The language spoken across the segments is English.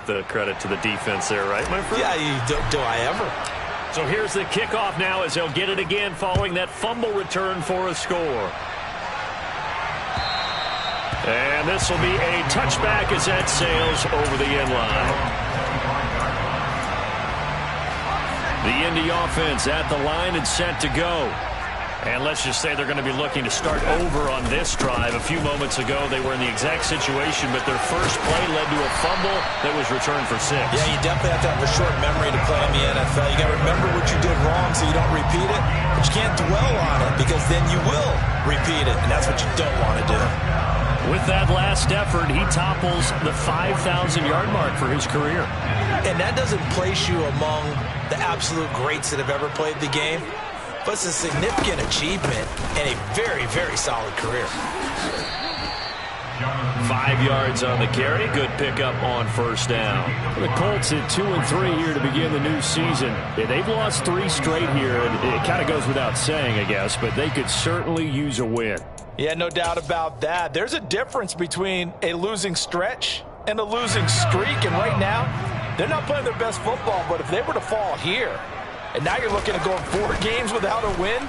the credit to the defense there, right, my friend? Yeah, do I ever. So here's the kickoff now as they'll get it again following that fumble return for a score. And this will be a touchback as that sails over the end line. The Indy offense at the line and set to go. And let's just say they're going to be looking to start over on this drive. A few moments ago, they were in the exact situation, but their first play led to a fumble that was returned for 6. Yeah, you definitely have to have a short memory to play in the NFL. You got to remember what you did wrong so you don't repeat it, but you can't dwell on it because then you will repeat it, and that's what you don't want to do. With that last effort, he topples the 5,000-yard mark for his career. And that doesn't place you among the absolute greats that have ever played the game, but it's a significant achievement and a very, very solid career. 5 yards on the carry. Good pickup on first down. The Colts at 2-3 here to begin the new season. They've lost 3 straight here, and it kind of goes without saying, I guess, but they could certainly use a win. Yeah, no doubt about that. There's a difference between a losing stretch and a losing streak, and right now, they're not playing their best football, but if they were to fall here, and now you're looking at going 4 games without a win,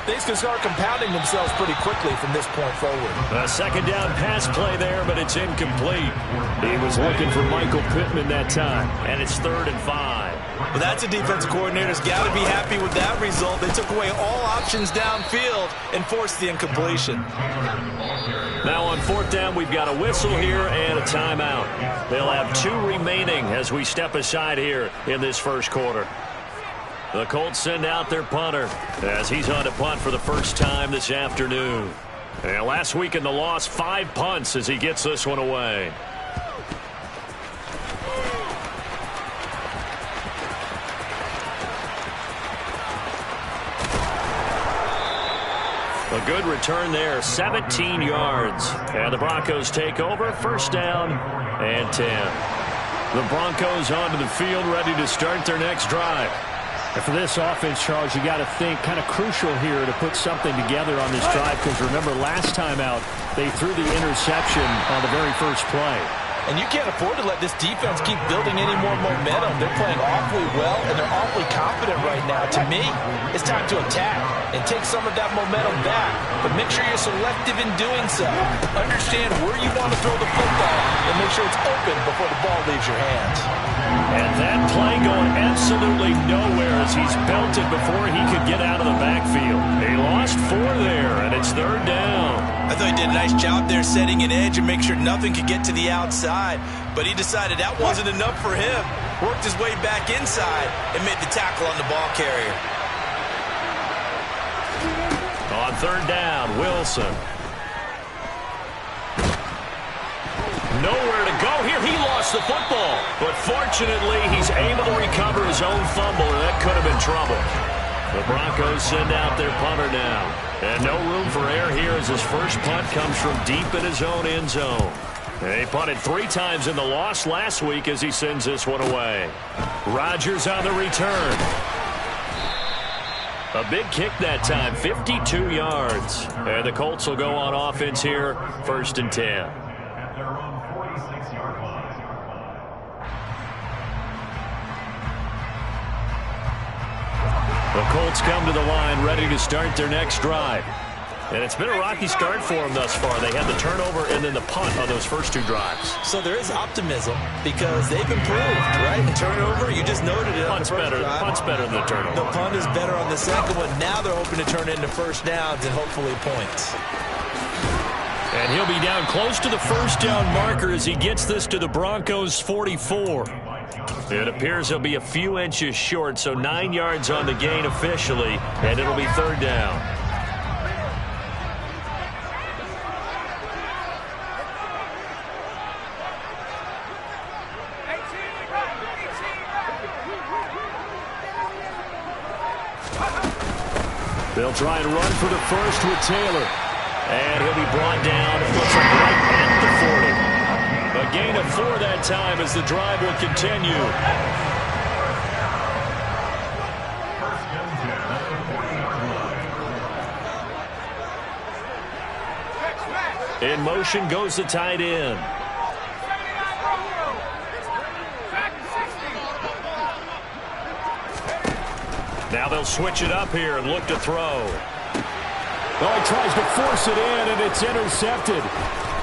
things can start compounding themselves pretty quickly from this point forward. A second down pass play there, but it's incomplete. He was looking for Michael Pittman that time. And it's 3rd and 5. Well, that's a defensive coordinator's got to be happy with that result. They took away all options downfield and forced the incompletion. Now on 4th down, we've got a whistle here and a timeout. They'll have 2 remaining as we step aside here in this first quarter. The Colts send out their punter as he's on to punt for the first time this afternoon. And last week in the loss, 5 punts as he gets this one away. A good return there, 17 yards. And the Broncos take over, first down and 10. The Broncos onto the field, ready to start their next drive. And for this offense, Charles, you got to think kind of crucial here to put something together on this drive, because remember last time out they threw the interception on the very first play. And you can't afford to let this defense keep building any more momentum. They're playing awfully well, and they're awfully confident right now. To me, it's time to attack and take some of that momentum back. But make sure you're selective in doing so. Understand where you want to throw the football and make sure it's open before the ball leaves your hands. And that play going absolutely nowhere as he's belted before he could get out of the backfield. He lost 4 there, and it's 3rd down. I thought he did a nice job there setting an edge and make sure nothing could get to the outside. But he decided that wasn't enough for him. Worked his way back inside and made the tackle on the ball carrier. On 3rd down, Wilson. Nowhere to go here. He lost the football. But fortunately, he's able to recover his own fumble, and that could have been trouble. The Broncos send out their punter now. And no room for error here as his first punt comes from deep in his own end zone. And he punted 3 times in the loss last week as he sends this one away. Rodgers on the return. A big kick that time, 52 yards. And the Colts will go on offense here, 1st and 10. The Colts come to the line ready to start their next drive. And it's been a rocky start for them thus far. They had the turnover and then the punt on those first 2 drives. So there is optimism because they've improved, right? The turnover, you just noted it. Punt's better than the turnover. The punt is better on the second one. Now they're hoping to turn it into first downs and hopefully points. And he'll be down close to the first down marker as he gets this to the Broncos 44. It appears he'll be a few inches short, so 9 yards on the gain officially, and it'll be 3rd down. They'll try and run for the first with Taylor. And he'll be brought down, looks like right at the 40. A gain of 4 that time as the drive will continue. In motion goes the tight end. Now they'll switch it up here and look to throw. Oh, he tries to force it in, and it's intercepted.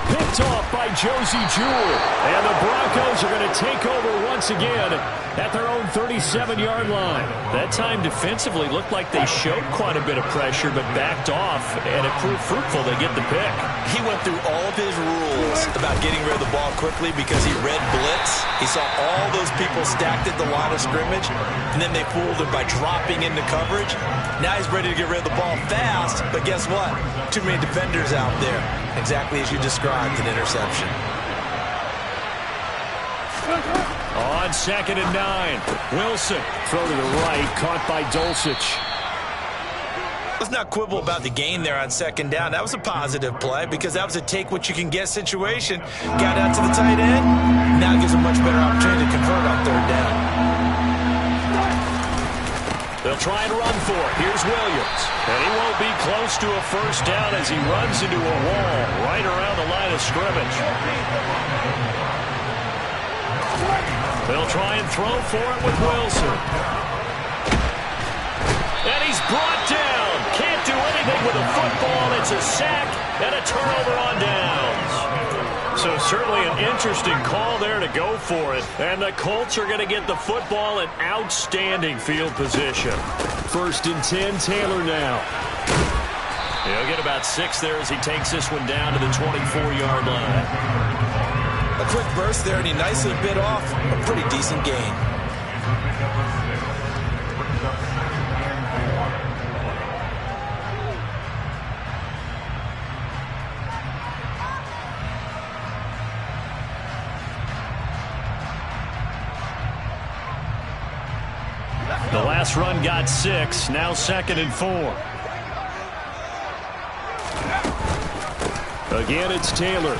Picked off by Josie Jewell. And the Broncos are going to take over once again at their own 37-yard line. That time defensively looked like they showed quite a bit of pressure but backed off, and it proved fruitful. They get the pick. He went through all of his rules about getting rid of the ball quickly because he read blitz. He saw all those people stacked at the line of scrimmage, and then they fooled him by dropping into coverage. Now he's ready to get rid of the ball fast, but guess what? Too many defenders out there. Exactly as you described, an interception. On 2nd and 9, Wilson. Throw to the right, caught by Dulcich. Let's not quibble about the gain there on 2nd down. That was a positive play because that was a take-what-you-can-get situation. Got out to the tight end. Now it gives a much better opportunity to convert on 3rd down. They'll try and run for it. Here's Williams. And he won't be close to a first down as he runs into a wall right around the line of scrimmage. They'll try and throw for it with Wilson. And he's brought down. Can't do anything with a football. It's a sack and a turnover on downs. So certainly an interesting call there to go for it. And the Colts are going to get the football in outstanding field position. 1st and 10, Taylor now. He'll get about 6 there as he takes this one down to the 24-yard line. A quick burst there, and he nicely bit off a pretty decent gain. The last run got 6, now 2nd and 4. Again, it's Taylor.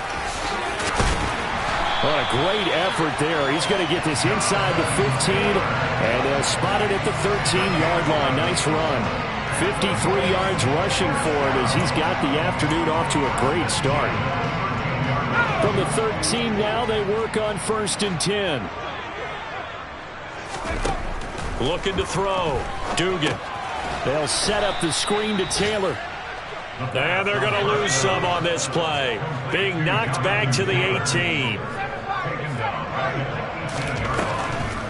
What a great effort there. He's going to get this inside the 15, and they'll spot it at the 13-yard line. Nice run. 53 yards rushing for him as he's got the afternoon off to a great start. From the 13 now, they work on 1st and 10. Looking to throw. Dugan. They'll set up the screen to Taylor. And they're going to lose some on this play. Being knocked back to the 18.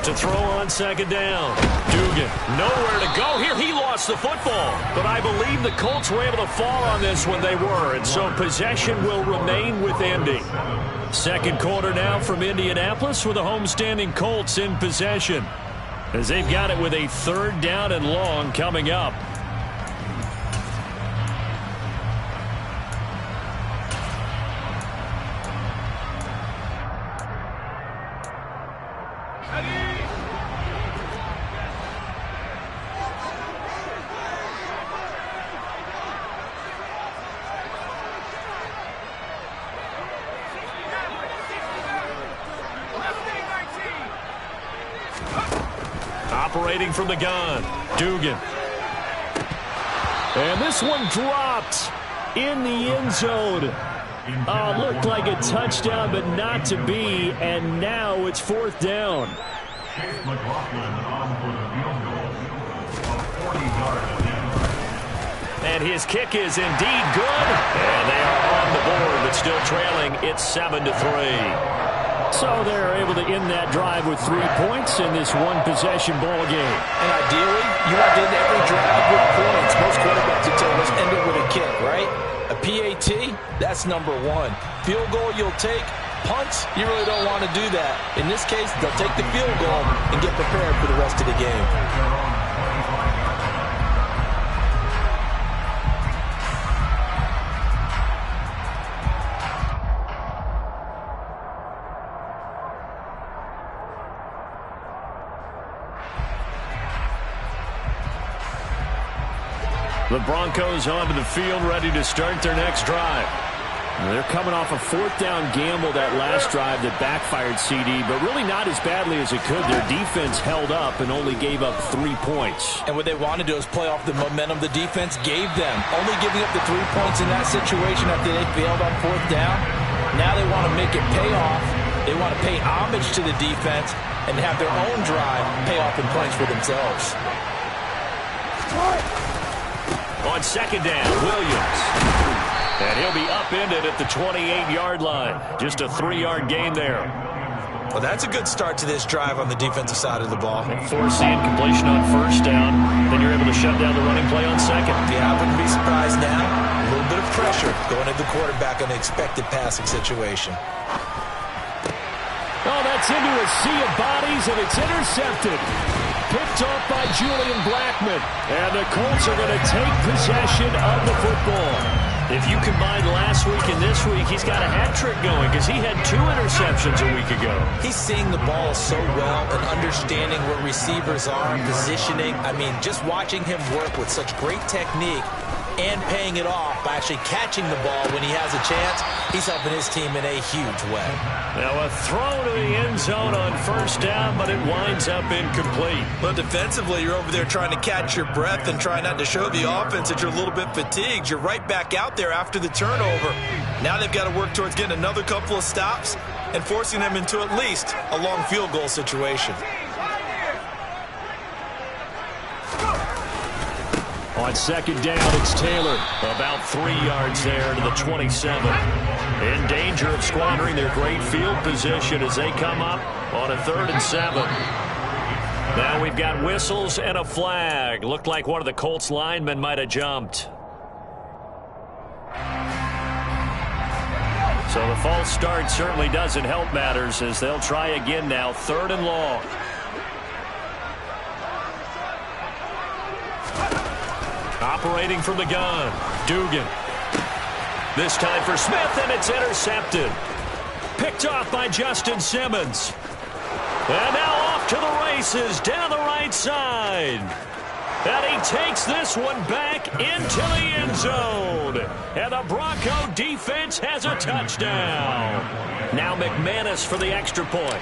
To throw on 2nd down. Dugan. Nowhere to go here. He lost the football. But I believe the Colts were able to fall on this when they were. And so possession will remain with Indy. 2nd quarter now from Indianapolis with the homestanding Colts in possession, as they've got it with a 3rd down and long coming up. Operating from the gun, Dugan. And this one dropped in the end zone. Looked like a touchdown, but not to be. And now it's 4th down. And his kick is indeed good. And they are on the board, but still trailing. It's 7-3. So they're able to end that drive with 3 points in this one-possession ball game. And ideally, you want to end every drive with points. Most quarterbacks would tell us end it with a kick, right? A PAT, that's number 1. Field goal you'll take. Punts, you really don't want to do that. In this case, they'll take the field goal and get prepared for the rest of the game. The Broncos onto the field, ready to start their next drive. They're coming off a 4th down gamble that last drive that backfired CD, but really not as badly as it could. Their defense held up and only gave up 3 points. And what they want to do is play off the momentum the defense gave them. Only giving up the 3 points in that situation after they failed on 4th down. Now they want to make it pay off. They want to pay homage to the defense and have their own drive pay off in points for themselves. On second down, Williams. And he'll be upended at the 28-yard line. Just a 3-yard gain there. Well, that's a good start to this drive on the defensive side of the ball. And force the incompletion on first down. Then you're able to shut down the running play on second. Yeah, I wouldn't be surprised now. A little bit of pressure going at the quarterback on the expected passing situation. Oh, that's into a sea of bodies, and it's intercepted. Picked off by Julian Blackmon. And the Colts are going to take possession of the football. If you combine last week and this week, he's got a hat trick going because he had 2 interceptions a week ago. He's seeing the ball so well and understanding where receivers are, positioning. I mean, just watching him work with such great technique and paying it off by actually catching the ball when he has a chance, he's helping his team in a huge way. Now a throw to the end zone on first down, but it winds up incomplete. But defensively, you're over there trying to catch your breath and try not to show the offense that you're a little bit fatigued. You're right back out there after the turnover. Now they've got to work towards getting another couple of stops and forcing them into at least a long field goal situation. On second down, it's Taylor. About 3 yards there to the 27. In danger of squandering their great field position as they come up on a 3rd and 7. Now we've got whistles and a flag. Looked like one of the Colts linemen might have jumped. So the false start certainly doesn't help matters as they'll try again now, 3rd and long. Operating from the gun, Dugan. This time for Smith, and it's intercepted. Picked off by Justin Simmons. And now off to the races down the right side. And he takes this one back into the end zone. And the Bronco defense has a touchdown. Now McManus for the extra point.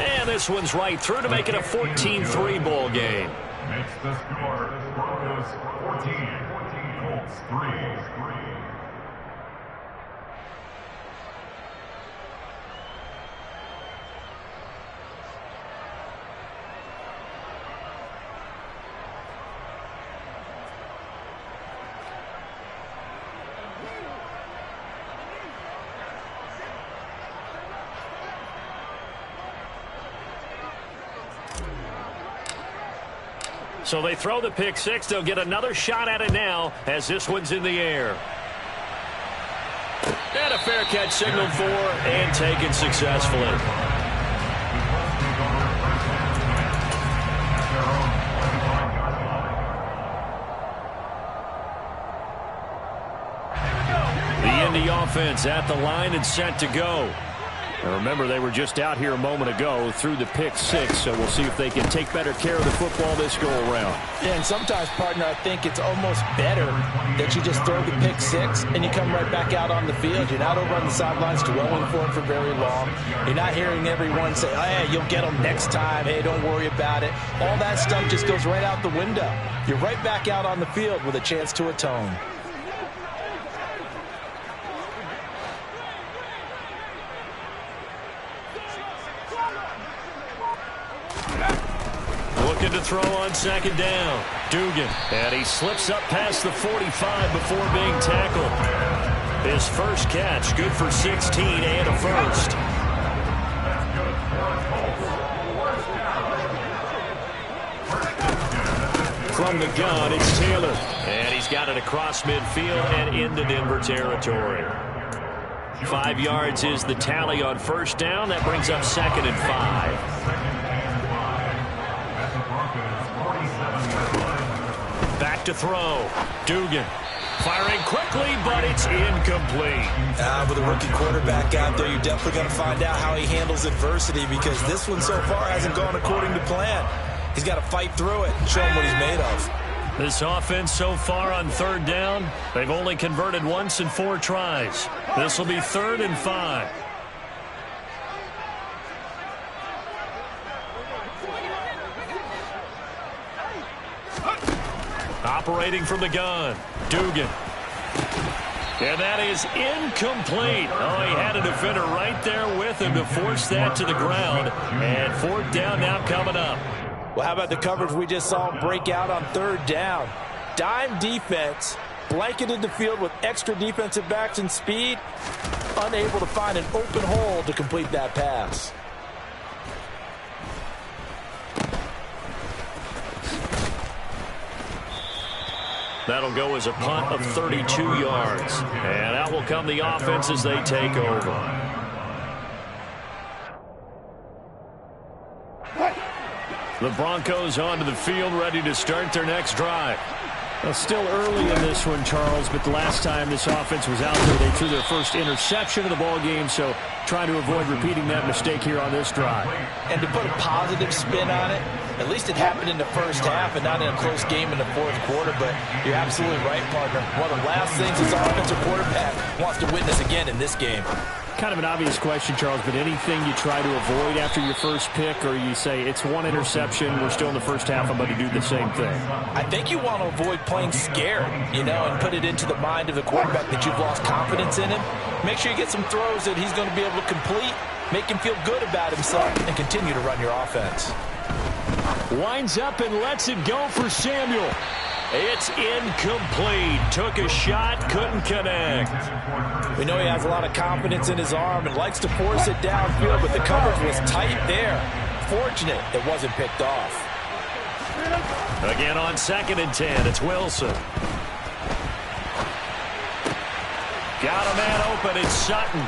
And this one's right through to make it a 14-3 ball game. Makes the score Broncos 14, Colts 3. So they throw the pick six. They'll get another shot at it now as this one's in the air. And a fair catch signaled for and taken successfully. The Indy offense at the line and set to go. And remember, they were just out here a moment ago through the pick six, so we'll see if they can take better care of the football this go-around. Yeah, and sometimes, partner, I think it's almost better that you just throw the pick six and you come right back out on the field. You're not over on the sidelines dwelling for it for very long. You're not hearing everyone say, oh, hey, you'll get them next time. Hey, don't worry about it. All that stuff just goes right out the window. You're right back out on the field with a chance to atone. Looking to throw on second down. Dugan. And he slips up past the 45 before being tackled. His first catch, good for 16 and a first. From the gun, it's Taylor. And he's got it across midfield and into Denver territory. 5 yards is the tally on first down. That brings up 2nd and 5. Back to throw. Dugan firing quickly, but it's incomplete. With a rookie quarterback out there, you're definitely going to find out how he handles adversity, because this one so far hasn't gone according to plan. He's got to fight through it and show him what he's made of. This offense so far on third down, they've only converted once in 4 tries. This will be 3rd and 5. Operating from the gun, Dugan. And that is incomplete. Oh, he had a defender right there with him to force that to the ground. And fourth down now coming up. Well, how about the coverage we just saw break out on third down? Dime defense, blanketed the field with extra defensive backs and speed, unable to find an open hole to complete that pass. That'll go as a punt of 32 yards. And out will come the offense as they take over. The Broncos onto the field, ready to start their next drive. Well, still early in this one, Charles, but the last time this offense was out there, they threw their first interception of the ball game, so trying to avoid repeating that mistake here on this drive. And to put a positive spin on it, at least it happened in the first half and not in a close game in the fourth quarter, but you're absolutely right, partner. One of the last things this offensive quarterback wants to witness again in this game. Kind of an obvious question, Charles, but anything you try to avoid after your first pick, or you say it's one interception, we're still in the first half, I'm going to do the same thing? I think you want to avoid playing scared, and put it into the mind of the quarterback that you've lost confidence in him. Make sure you get some throws that he's going to be able to complete, make him feel good about himself, and continue to run your offense. Winds up and lets it go for Samuel. It's incomplete. Took a shot, couldn't connect. We know he has a lot of confidence in his arm and likes to force it downfield, but the coverage was tight there. Fortunate it wasn't picked off. Again on 2nd and 10, it's Wilson. Got a man open, it's Sutton.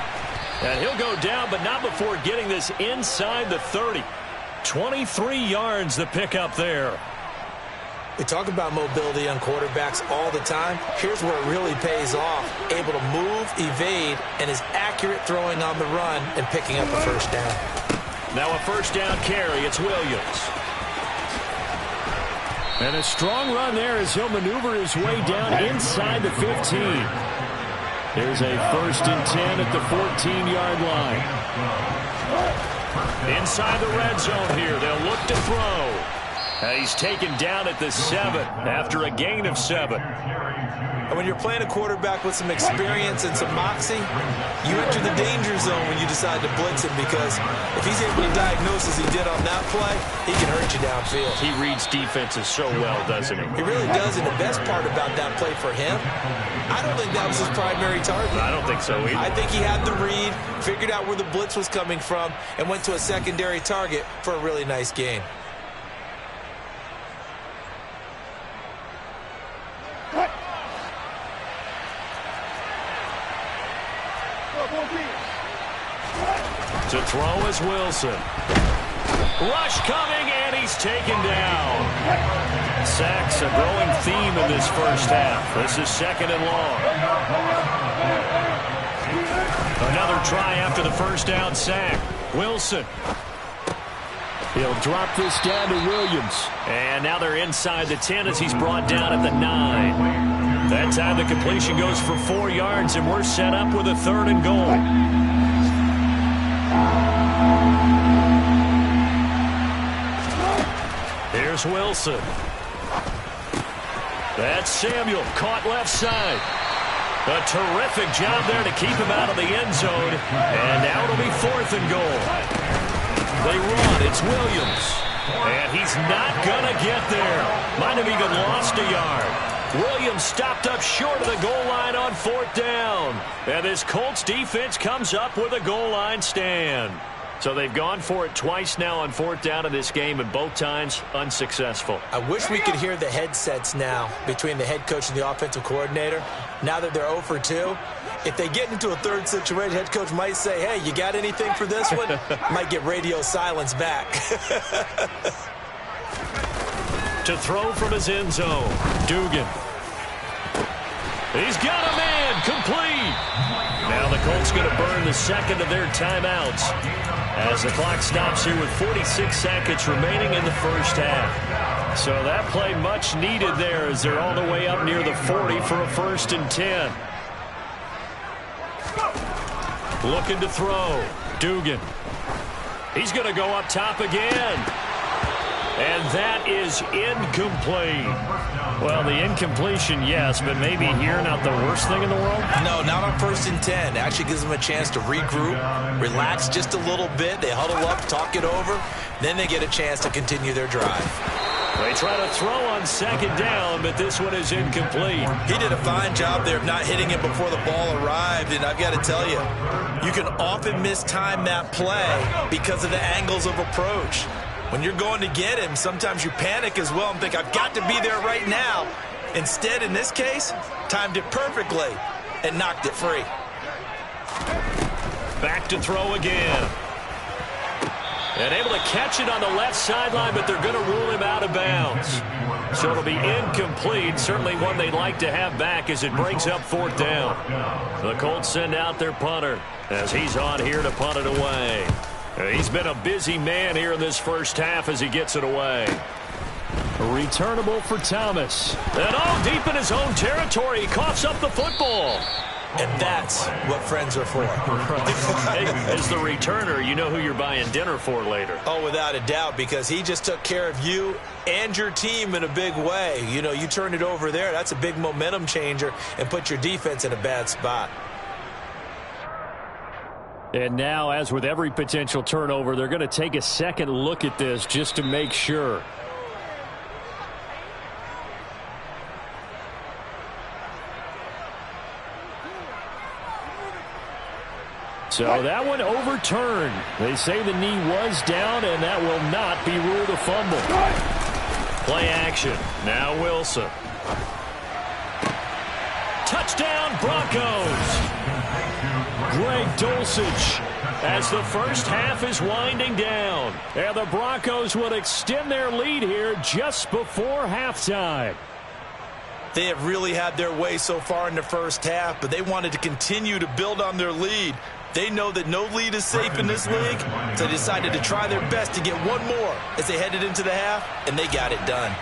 And he'll go down, but not before getting this inside the 30. 23 yards the pickup there. We talk about mobility on quarterbacks all the time. Here's where it really pays off. Able to move, evade, and is accurate throwing on the run and picking up a first down. Now a first down carry. It's Williams. And a strong run there as he'll maneuver his way down inside the 15. There's a 1st and 10 at the 14-yard line. Inside the red zone here. They'll look to throw. He's taken down at the 7 after a gain of 7. And when you're playing a quarterback with some experience and some moxie, you enter the danger zone when you decide to blitz him, because if he's able to diagnose as he did on that play, he can hurt you downfield. He reads defenses so well, doesn't he? He really does, and the best part about that play for him, I don't think that was his primary target. I don't think so either. I think he had the read, figured out where the blitz was coming from, and went to a secondary target for a really nice gain. To throw is Wilson. Rush coming, and he's taken down. Sacks a growing theme in this first half. This is 2nd and long. Another try after the first down sack. Wilson. He'll drop this down to Williams. And now they're inside the 10 as he's brought down at the 9. That time the completion goes for 4 yards, and we're set up with a 3rd and goal. Here's Wilson. That's Samuel, caught left side. A terrific job there to keep him out of the end zone. And now it'll be 4th and goal. They run, it's Williams. And he's not going to get there. Might have even lost a yard. Williams stopped up short of the goal line on 4th down. And this Colts defense comes up with a goal line stand. So they've gone for it twice now on 4th down in this game, and both times unsuccessful. I wish we could hear the headsets now between the head coach and the offensive coordinator. Now that they're 0 for 2, if they get into a third situation, head coach might say, hey, you got anything for this one? Might get radio silence back. To throw from his end zone, Dugan. He's got a man, complete. Now the Colts going to burn the 2nd of their timeouts as the clock stops here with 46 seconds remaining in the first half. So that play much needed there as they're all the way up near the 40 for a 1st and 10. Looking to throw. Dugan. He's going to go up top again. And that is incomplete. Well, the incompletion, yes, but maybe here not the worst thing in the world? No, not on 1st and 10. It actually gives them a chance to regroup, relax just a little bit. They huddle up, talk it over. Then they get a chance to continue their drive. They try to throw on 2nd down, but this one is incomplete. He did a fine job there of not hitting it before the ball arrived, and I've got to tell you, you can often mistime that play because of the angles of approach. When you're going to get him, sometimes you panic as well and think, I've got to be there right now. Instead, in this case, timed it perfectly and knocked it free. Back to throw again. And able to catch it on the left sideline, but they're going to rule him out of bounds. So it'll be incomplete, certainly one they'd like to have back as it brings up 4th down. The Colts send out their punter as he's on here to punt it away. He's been a busy man here in this first half as he gets it away. Returnable for Thomas. And deep in his own territory, he coughs up the football. And that's what friends are for. As the returner, you know who you're buying dinner for later. Oh, without a doubt, because he just took care of you and your team in a big way. You know, you turn it over there, that's a big momentum changer and put your defense in a bad spot. And now, as with every potential turnover, they're going to take a second look at this just to make sure. So that one overturned. They say the knee was down, and that will not be ruled a fumble. Play action. Now Wilson. Touchdown, Broncos. Greg Dulcich as the first half is winding down. And the Broncos would extend their lead here just before halftime. They have really had their way so far in the first half, but they wanted to continue to build on their lead. They know that no lead is safe in this league, so they decided to try their best to get one more as they headed into the half, and they got it done.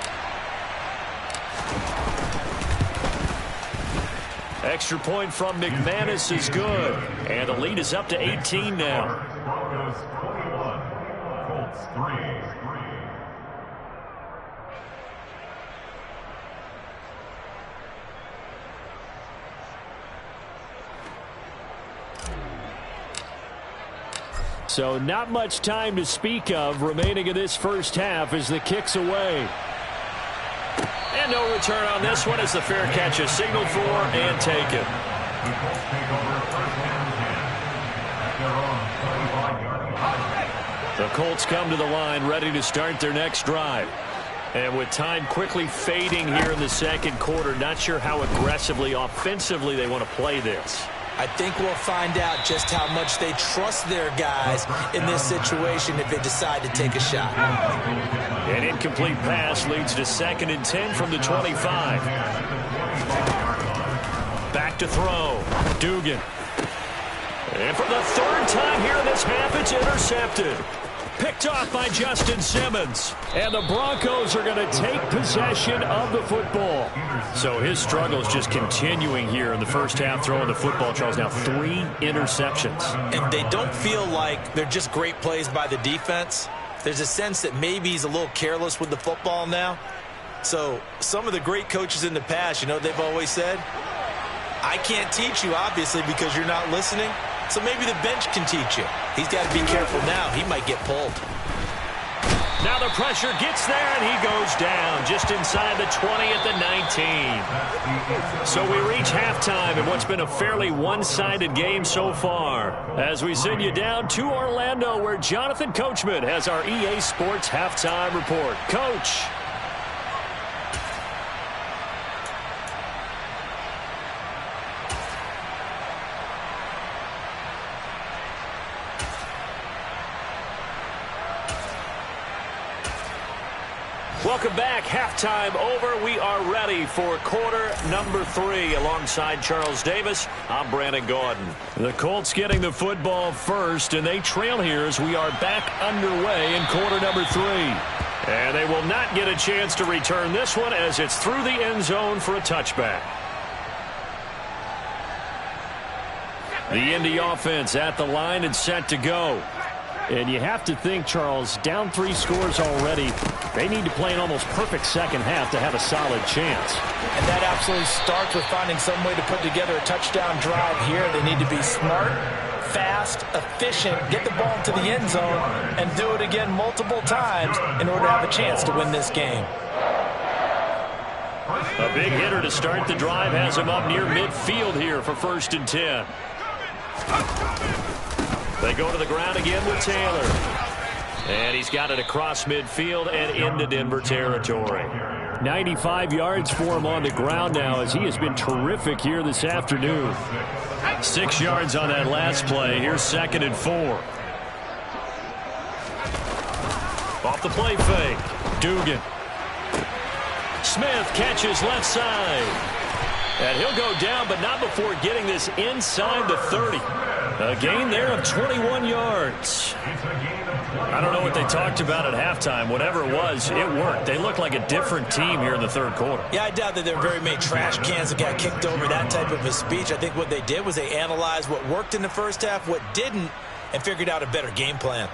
Extra point from McManus is good. And the lead is up to 18 now. Broncos 21, Colts 3. So not much time to speak of remaining in this first half as the kick's away. And no return on this one as the fair catch is signaled for and taken. The Colts come to the line ready to start their next drive. And with time quickly fading here in the second quarter, not sure how aggressively, offensively they want to play this. I think we'll find out just how much they trust their guys in this situation if they decide to take a shot. An incomplete pass leads to 2nd and 10 from the 25. Back to throw. Dugan. And for the 3rd time here in this half, it's intercepted. Picked off by Justin Simmons. And the Broncos are going to take possession of the football. So his struggles just continuing here in the first half, throwing the football. Charles, now 3 interceptions. And they don't feel like they're just great plays by the defense. There's a sense that maybe he's a little careless with the football now. So some of the great coaches in the past, you know, they've always said, I can't teach you, obviously, because you're not listening. So maybe the bench can teach you. He's got to be careful now. He might get pulled. Now the pressure gets there, and he goes down just inside the 20 at the 19. So we reach halftime in what's been a fairly one-sided game so far. As we send you down to Orlando, where Jonathan Coachman has our EA Sports halftime report. Coach. Welcome back. Halftime over. We are ready for quarter number 3. Alongside Charles Davis, I'm Brandon Gaudin. The Colts getting the football first, and they trail here as we are back underway in quarter number 3. And they will not get a chance to return this one as it's through the end zone for a touchback. The Indy offense at the line and set to go. And you have to think, Charles, down 3 scores already. They need to play an almost perfect second half to have a solid chance. And that absolutely starts with finding some way to put together a touchdown drive here. They need to be smart, fast, efficient, get the ball to the end zone, and do it again multiple times in order to have a chance to win this game. A big hitter to start the drive has him up near midfield here for 1st and 10. They go to the ground again with Taylor. And he's got it across midfield and into Denver territory. 95 yards for him on the ground now, as he has been terrific here this afternoon. 6 yards on that last play. Here's 2nd and 4. Off the play fake. Dugan. Smith catches left side. And he'll go down, but not before getting this inside the 30. A gain there of 21 yards. I don't know what they talked about at halftime. Whatever it was, it worked. They looked like a different team here in the 3rd quarter. Yeah, I doubt that there were very many trash cans that got kicked over, that type of a speech. I think what they did was they analyzed what worked in the first half, what didn't, and figured out a better game plan.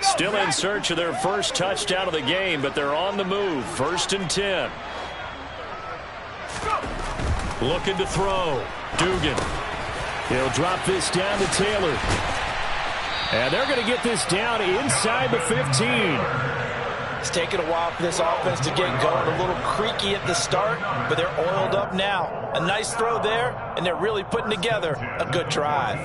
Still in search of their first touchdown of the game, but they're on the move. 1st and 10. Looking to throw. Dugan. He'll drop this down to Taylor. And they're going to get this down inside the 15. It's taken a while for this offense to get going. A little creaky at the start, but they're oiled up now. A nice throw there, and they're really putting together a good drive.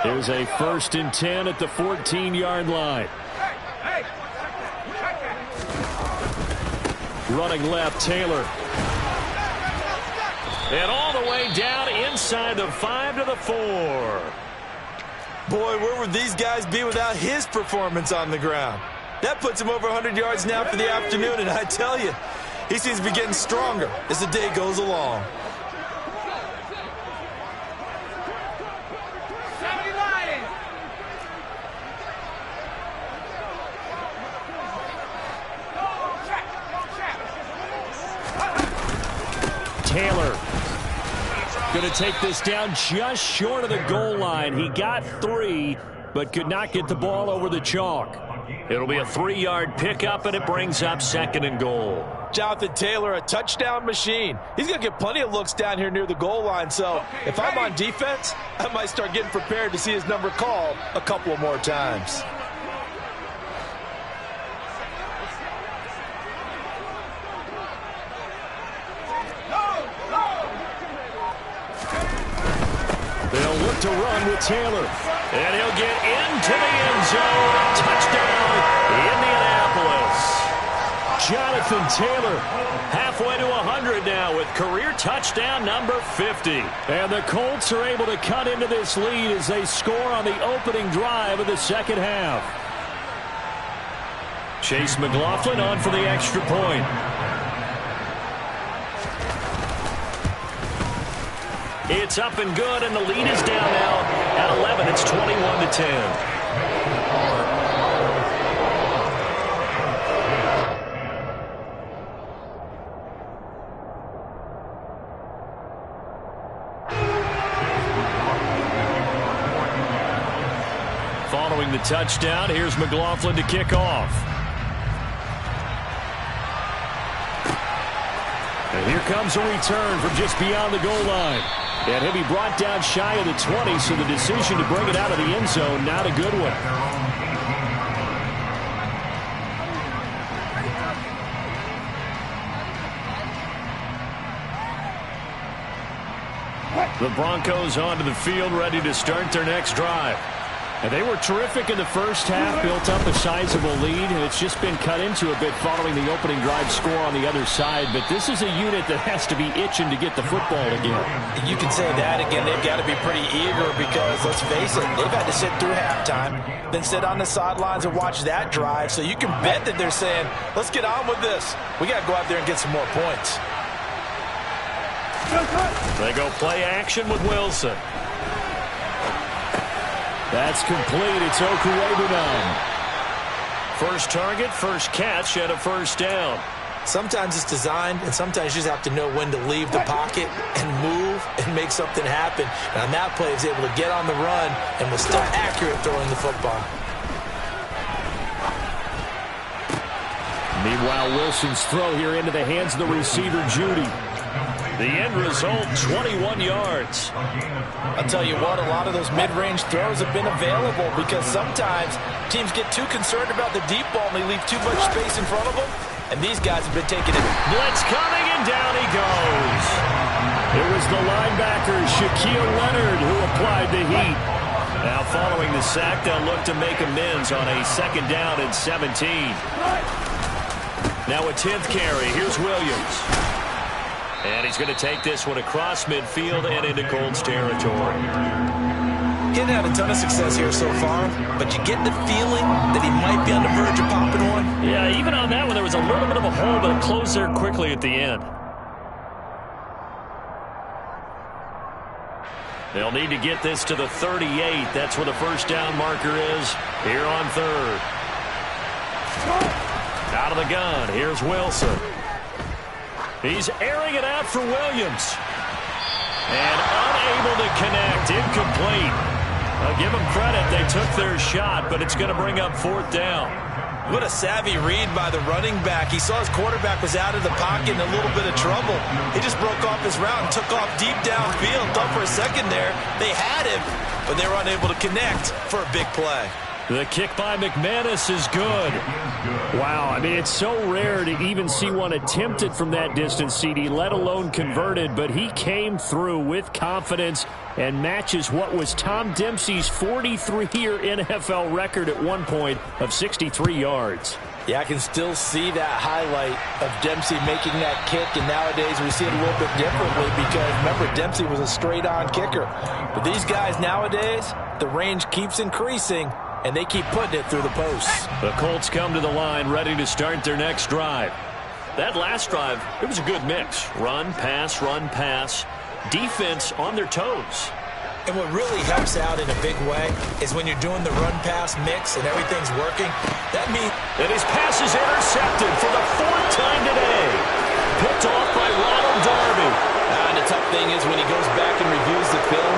Here's a 1st and 10 at the 14-yard line. Running left, Taylor. And all the way down inside the 5 to the 4. Boy, where would these guys be without his performance on the ground? That puts him over 100 yards now for the afternoon, and I tell you, he seems to be getting stronger as the day goes along. Taylor going to take this down just short of the goal line. He got 3, but could not get the ball over the chalk. It'll be a 3-yard pickup, and it brings up 2nd and goal. Jonathan Taylor, a touchdown machine. He's going to get plenty of looks down here near the goal line, so if I'm on defense, I might start getting prepared to see his number called a couple of more times. They'll look to run with Taylor. And he'll get into the end zone. Touchdown, Indianapolis. Jonathan Taylor. Halfway to 100 now with career touchdown number 50. And the Colts are able to cut into this lead as they score on the opening drive of the 2nd half. Chase McLaughlin on for the extra point. It's up and good, and the lead is down now at 11. It's 21-10. Following the touchdown, here's McLaughlin to kick off. And here comes a return from just beyond the goal line. And he'll be brought down shy of the 20, so the decision to bring it out of the end zone, not a good one. The Broncos onto the field, ready to start their next drive. And they were terrific in the first half, built up a sizable lead, and it's just been cut into a bit following the opening drive score on the other side. But this is a unit that has to be itching to get the football again. You can say that again. They've got to be pretty eager because, let's face it, they've had to sit through halftime, then sit on the sidelines and watch that drive. So you can bet that they're saying, let's get on with this. We got to go out there and get some more points. They go play action with Wilson. That's complete. It's Okurebunan. First target, first catch, and a first down. Sometimes it's designed, and sometimes you just have to know when to leave the pocket and move and make something happen. And on that play, he was able to get on the run and was still accurate throwing the football. Meanwhile, Wilson's throw here into the hands of the receiver, Judy. The end result, 21 yards. I'll tell you what, a lot of those mid-range throws have been available because sometimes teams get too concerned about the deep ball and they leave too much space in front of them. And these guys have been taking it. Blitz coming, and down he goes. It was the linebacker, Shaquille Leonard, who applied the heat. Now following the sack, they'll look to make amends on a 2nd down and 17. Now a 10th carry. Here's Williams. And he's going to take this one across midfield and into Colts territory. He hasn't had a ton of success here so far, but you get the feeling that he might be on the verge of popping one. Yeah, even on that one, there was a little bit of a hole, but it closed there quickly at the end. They'll need to get this to the 38. That's where the 1st down marker is here on 3rd. Out of the gun, here's Wilson. He's airing it out for Williams. And unable to connect, incomplete. I'll give them credit, they took their shot, but it's going to bring up 4th down. What a savvy read by the running back. He saw his quarterback was out of the pocket in a little bit of trouble. He just broke off his route and took off deep downfield. Thought for a second there they had him, but they were unable to connect for a big play. The kick by McManus is good. Wow, I mean, it's so rare to even see one attempted from that distance, CD, let alone converted, but he came through with confidence and matches what was Tom Dempsey's 43-year NFL record at one point of 63 yards. Yeah, I can still see that highlight of Dempsey making that kick, and nowadays we see it a little bit differently because, remember, Dempsey was a straight-on kicker. But these guys nowadays, the range keeps increasing, and they keep putting it through the posts. The Colts come to the line ready to start their next drive. That last drive, it was a good mix. Run, pass, defense on their toes. And what really helps out in a big way is when you're doing the run-pass mix and everything's working. That means that his pass is intercepted for the 4th time today. Picked off by Ronald Darby. And the tough thing is when he goes back and reviews the film,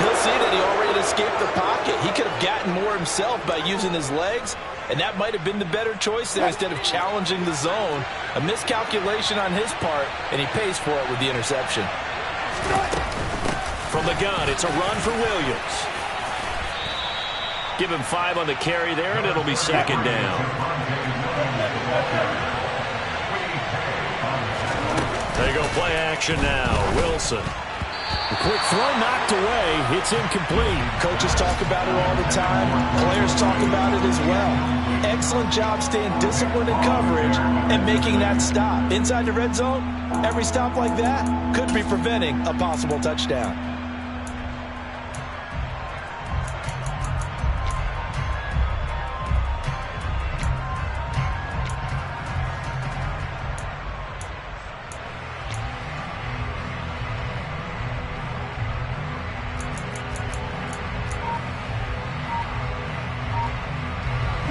he'll see that he already escaped the pocket. He could have gotten more himself by using his legs, and that might have been the better choice there instead of challenging the zone. A miscalculation on his part, and he pays for it with the interception. From the gun, it's a run for Williams. Give him 5 on the carry there, and it'll be 2nd down. There you go, play action now. Wilson. The quick throw knocked away. It's incomplete. Coaches talk about it all the time. Players talk about it as well. Excellent job staying disciplined in coverage and making that stop. Inside the red zone, every stop like that could be preventing a possible touchdown.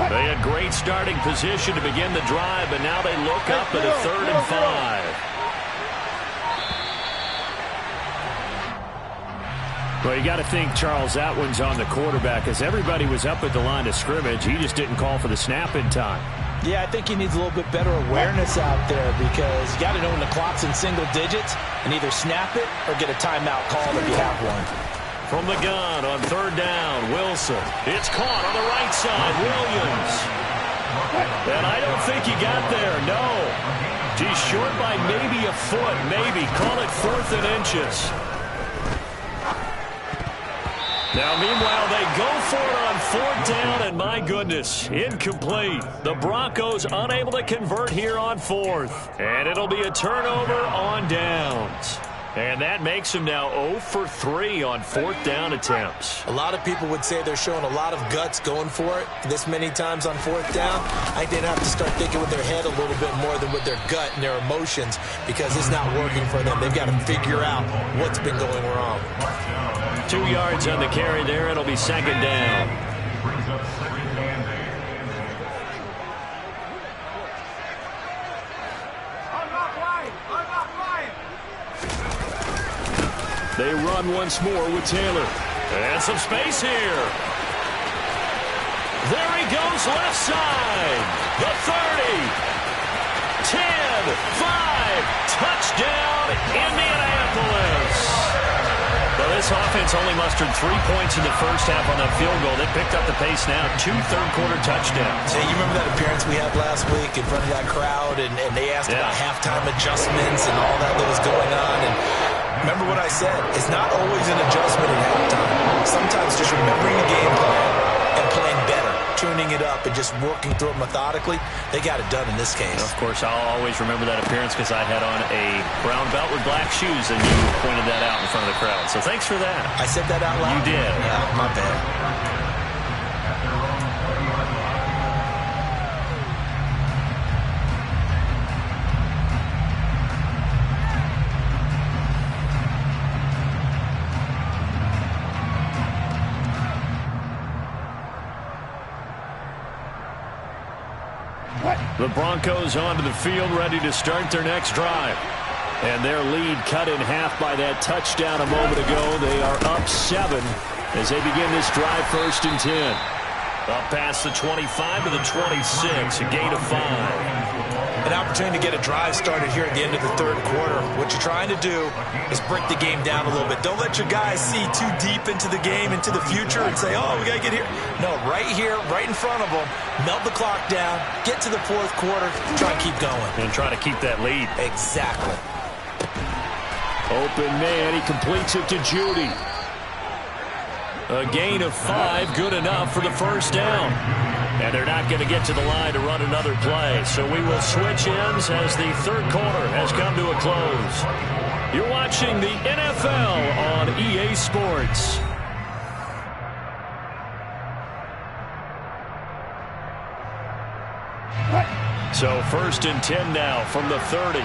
They had great starting position to begin the drive, but now they look up at a 3rd and 5. Well, you got to think, Charles, that one's on the quarterback as everybody was up at the line of scrimmage. He just didn't call for the snap in time. Yeah, I think he needs a little bit better awareness out there because you got to know when the clock's in single digits and either snap it or get a timeout called if you have one. From the gun on 3rd down, Wilson. It's caught on the right side, Williams. And I don't think he got there, no. He's short by maybe a foot, maybe. Call it 4th and inches. Now, meanwhile, they go for it on 4th down, and my goodness, incomplete. The Broncos unable to convert here on 4th. And it'll be a turnover on downs. And that makes them now 0 for 3 on 4th down attempts. A lot of people would say they're showing a lot of guts going for it this many times on 4th down. I think they'd have to start thinking with their head a little bit more than with their gut and their emotions because it's not working for them. They've got to figure out what's been going wrong. 2 yards on the carry there. It'll be 2nd down. They run once more with Taylor. And some space here. There he goes, left side. The 30. 10, 5, touchdown, Indianapolis. Well, this offense only mustered 3 points in the first half on that field goal. They picked up the pace now. 2 third-quarter touchdowns. Hey, you remember that appearance we had last week in front of that crowd, and they asked about halftime adjustments and all that was going on. And remember what I said. It's not always an adjustment at halftime. Sometimes just remembering the game plan and playing better, tuning it up and just working through it methodically. They got it done in this case. Of course, I'll always remember that appearance because I had on a brown belt with black shoes, and you pointed that out in front of the crowd. So thanks for that. I said that out loud? You did. Yeah, my bad. The Broncos onto the field, ready to start their next drive. And their lead cut in half by that touchdown a moment ago. They are up 7 as they begin this drive, 1st and 10. Up past the 25 to the 26, a gain of 5. An opportunity to get a drive started here at the end of the third quarter. What you're trying to do is break the game down a little bit. Don't let your guys see too deep into the game, into the future, and say, oh, we got to get here. No, right here, right in front of them, melt the clock down, get to the fourth quarter, try and keep going. And try to keep that lead. Exactly. Open man, he completes it to Judy. A gain of 5, good enough for the first down. And they're not going to get to the line to run another play. So we will switch ends as the third quarter has come to a close. You're watching the NFL on EA Sports. So 1st and 10 now from the 30.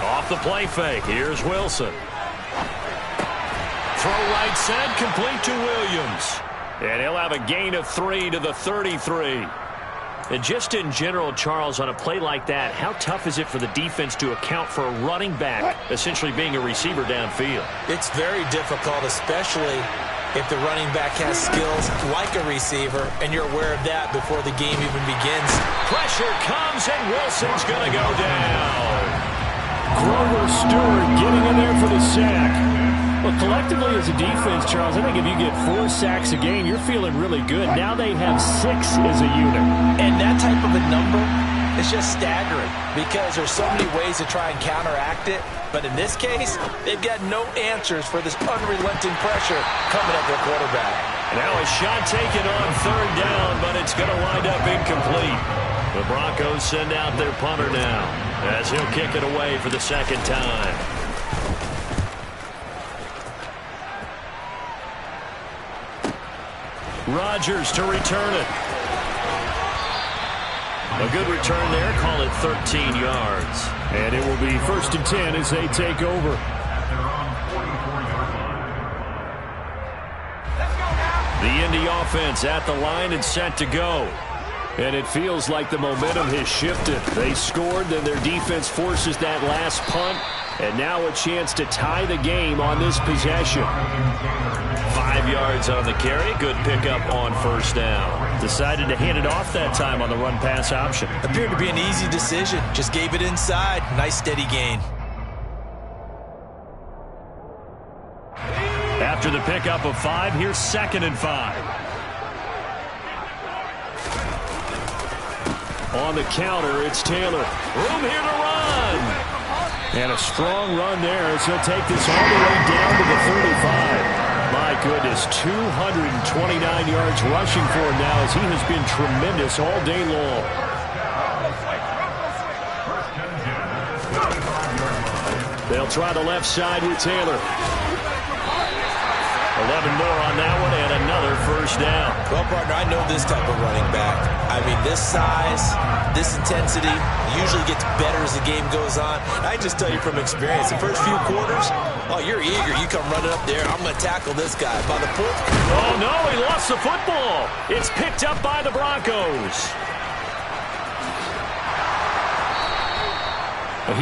Off the play fake. Here's Wilson. Throw right side, complete to Williams. And he'll have a gain of 3 to the 33. And just in general, Charles, on a play like that, how tough is it for the defense to account for a running back essentially being a receiver downfield? It's very difficult, especially if the running back has skills like a receiver, and you're aware of that before the game even begins. Pressure comes, and Wilson's going to go down. Grover Stewart getting in there for the sack. Well, collectively as a defense, Charles, I think if you get 4 sacks a game, you're feeling really good. Now they have 6 as a unit. And that type of a number is just staggering because there's so many ways to try and counteract it. But in this case, they've got no answers for this unrelenting pressure coming at their quarterback. Now a shot taken on 3rd down, but it's going to wind up incomplete. The Broncos send out their punter now as he'll kick it away for the 2nd time. Rodgers to return it. A good return there. Call it 13 yards. And it will be 1st and 10 as they take over. The Indy offense at the line and set to go. And it feels like the momentum has shifted. They scored, then their defense forces that last punt. And now a chance to tie the game on this possession. 5 yards on the carry. Good pickup on 1st down. Decided to hand it off that time on the run-pass option. Appeared to be an easy decision. Just gave it inside. Nice steady gain. After the pickup of 5, here's 2nd and 5. On the counter, it's Taylor. Room here to run. And a strong run there as he'll take this all the way down to the 35. My goodness, 229 yards rushing for him now as he has been tremendous all day long. They'll try the left side with Taylor. 11 more on that one and another 1st first down. Well, partner, I know this type of running back. I mean, this size, this intensity usually gets better as the game goes on. I just tell you from experience, the first few quarters, oh, you're eager. You come running up there. I'm going to tackle this guy. By the fourth. Oh, no, he lost the football. It's picked up by the Broncos.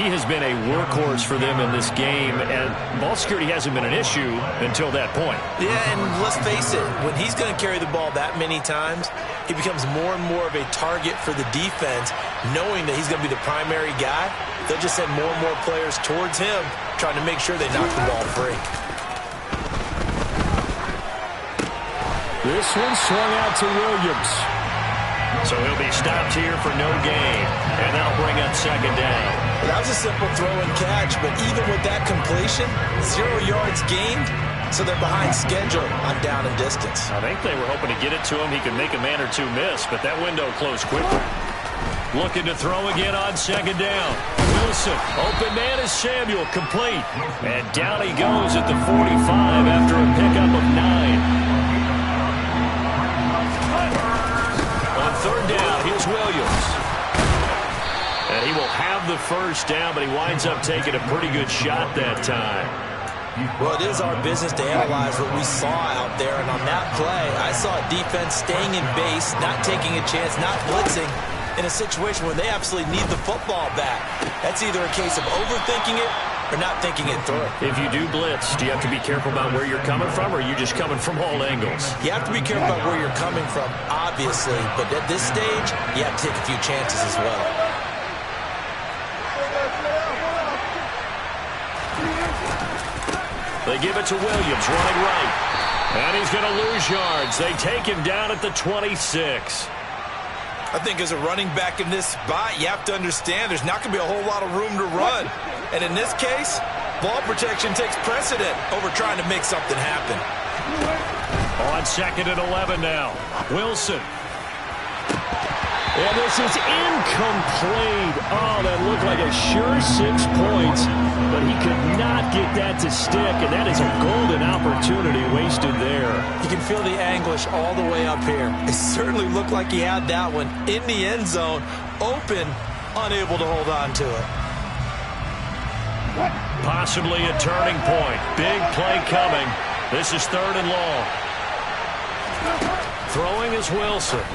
He has been a workhorse for them in this game, and ball security hasn't been an issue until that point. Yeah, and let's face it, when he's going to carry the ball that many times, he becomes more and more of a target for the defense, knowing that he's going to be the primary guy. They'll just send more and more players towards him, trying to make sure they knock the ball free. This one swung out to Williams. So he'll be stopped here for no gain, and that'll bring up second down. That was a simple throw and catch, but even with that completion, 0 yards gained, so they're behind schedule on down and distance. I think they were hoping to get it to him. He could make a man or two miss, but that window closed quickly. Looking to throw again on second down. Wilson, open man is Samuel, complete. And down he goes at the 45 after a pickup of 9. On third down, here's Williams. And he will have the first down, but he winds up taking a pretty good shot that time. Well, it is our business to analyze what we saw out there, and on that play, I saw a defense staying in base, not taking a chance, not blitzing, in a situation where they absolutely need the football back. That's either a case of overthinking it or not thinking it through. If you do blitz, do you have to be careful about where you're coming from, or are you just coming from all angles? You have to be careful about where you're coming from, obviously, but at this stage, you have to take a few chances as well. They give it to Williams, running right. And he's going to lose yards. They take him down at the 26. I think as a running back in this spot, you have to understand there's not going to be a whole lot of room to run. And in this case, ball protection takes precedent over trying to make something happen. On second and 11 now. Wilson. And this is incomplete. Oh, that looked like a sure 6 points, but he could not get that to stick, and that is a golden opportunity wasted there. You can feel the anguish all the way up here. It certainly looked like he had that one in the end zone, open, unable to hold on to it. Possibly a turning point. Big play coming. This is third and long. Throwing is Wilson.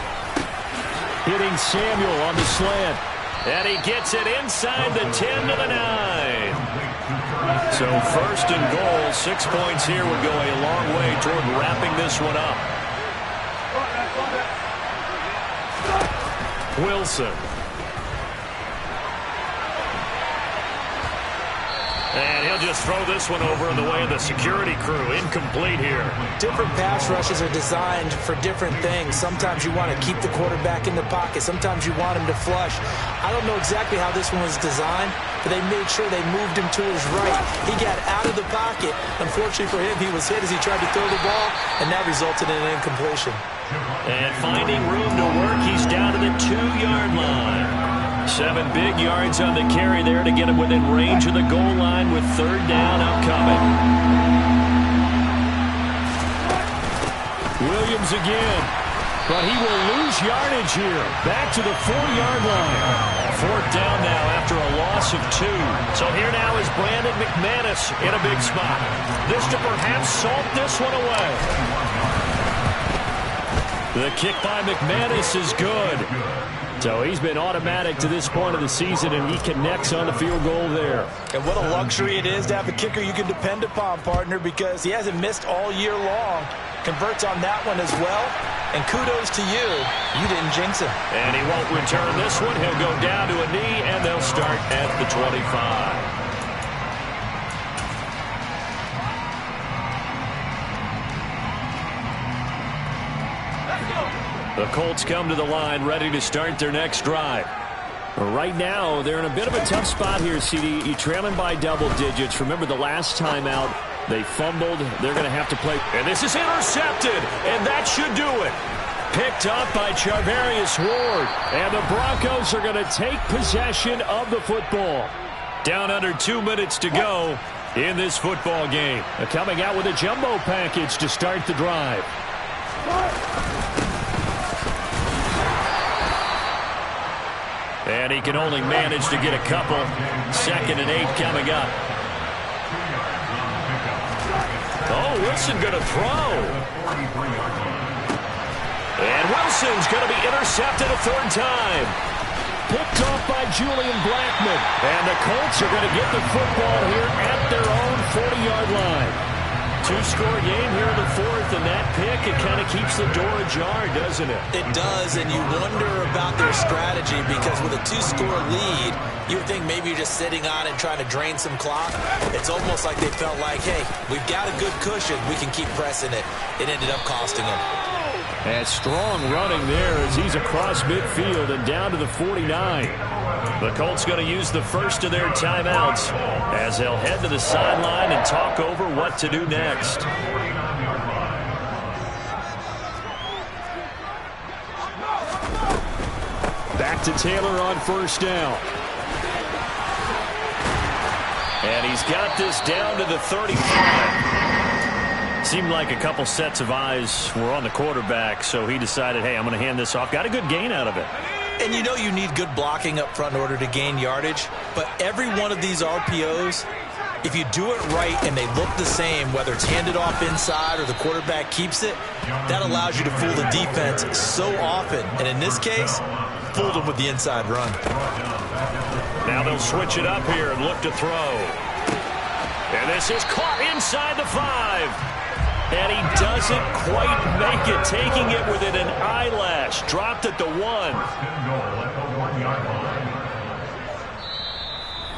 Hitting Samuel on the slant. And he gets it inside the 10 to the 9. So first and goal, 6 points here would go a long way toward wrapping this one up. Wilson. And he'll just throw this one over in the way of the security crew. Incomplete here. Different pass rushes are designed for different things. Sometimes you want to keep the quarterback in the pocket. Sometimes you want him to flush. I don't know exactly how this one was designed, but they made sure they moved him to his right. He got out of the pocket. Unfortunately for him, he was hit as he tried to throw the ball, and that resulted in an incompletion. And finding room to work, he's down to the 2-yard line. 7 big yards on the carry there to get him within range of the goal line with third down upcoming. Williams again, but he will lose yardage here. Back to the 4-yard line. Fourth down now after a loss of 2. So here now is Brandon McManus in a big spot. This to perhaps salt this one away. The kick by McManus is good. So he's been automatic to this point of the season, and he connects on the field goal there. And what a luxury it is to have a kicker you can depend upon, partner, because he hasn't missed all year long. Converts on that one as well. And kudos to you. You didn't jinx him. And he won't return this one. He'll go down to a knee, and they'll start at the 25. The Colts come to the line, ready to start their next drive. Right now, they're in a bit of a tough spot here, CD. You're trailing by double digits. Remember the last time out, they fumbled. They're going to have to play. And this is intercepted, and that should do it. Picked up by Charvarius Ward. And the Broncos are going to take possession of the football. Down under 2 minutes to go in this football game. Coming out with a jumbo package to start the drive. And he can only manage to get a couple. 2nd and 8 coming up. Oh, Wilson going to throw. And Wilson's going to be intercepted a 3rd time. Picked off by Julian Blackmon. And the Colts are going to get the football here at their own 40-yard line. 2-score game here in the 4th, and that pick, it kind of keeps the door ajar, doesn't it? It does, and you wonder about their strategy because with a 2-score lead, you would think maybe you're just sitting on it trying to drain some clock. It's almost like they felt like, hey, we've got a good cushion. We can keep pressing it. It ended up costing them. And strong running there as he's across midfield and down to the 49. The Colts going to use the first of their timeouts as they'll head to the sideline and talk over what to do next. Back to Taylor on 1st down. And he's got this down to the 35. Seemed like a couple sets of eyes were on the quarterback, so he decided, hey, I'm going to hand this off. Got a good gain out of it. And you know you need good blocking up front in order to gain yardage, but every one of these RPOs, if you do it right and they look the same, whether it's handed off inside or the quarterback keeps it, that allows you to fool the defense so often. And in this case, fooled them with the inside run. Now they'll switch it up here and look to throw. And this is caught inside the 5. And he doesn't quite make it, taking it within an eyelash. Dropped at the 1.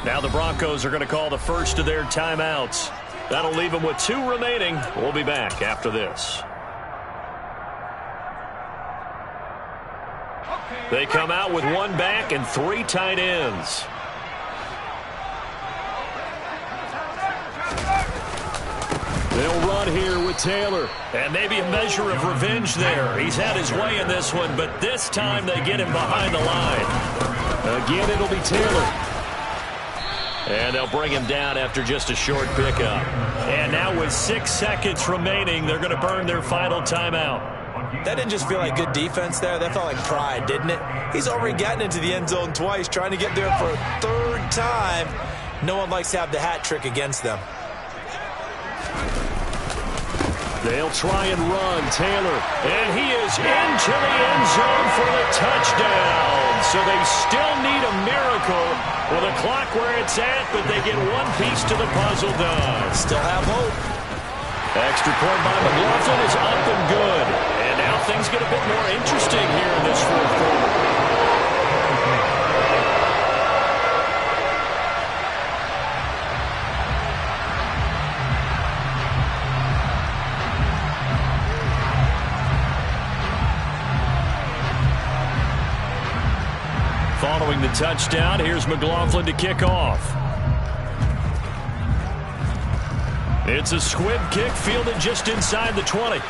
Now the Broncos are going to call the first of their timeouts. That'll leave them with 2 remaining. We'll be back after this. They come out with 1 back and 3 tight ends. They'll run here with Taylor. And maybe a measure of revenge there. He's had his way in this one, but this time they get him behind the line. Again, it'll be Taylor. And they'll bring him down after just a short pickup. And now with 6 seconds remaining, they're going to burn their final timeout. That didn't just feel like good defense there. That felt like pride, didn't it? He's already gotten into the end zone twice, trying to get there for a 3rd time. No one likes to have the hat trick against them. They'll try and run. Taylor. And he is into the end zone for the touchdown. So they still need a miracle with a clock where it's at, but they get one piece to the puzzle done. Still have hope. Extra point by McLaughlin is up and good. And now things get a bit more interesting here in this 4th quarter. Following the touchdown, here's McLaughlin to kick off. It's a squib kick fielded just inside the 20.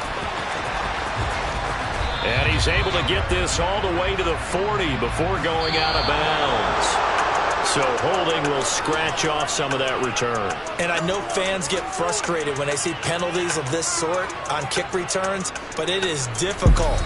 And he's able to get this all the way to the 40 before going out of bounds. So holding will scratch off some of that return. And I know fans get frustrated when they see penalties of this sort on kick returns, but it is difficult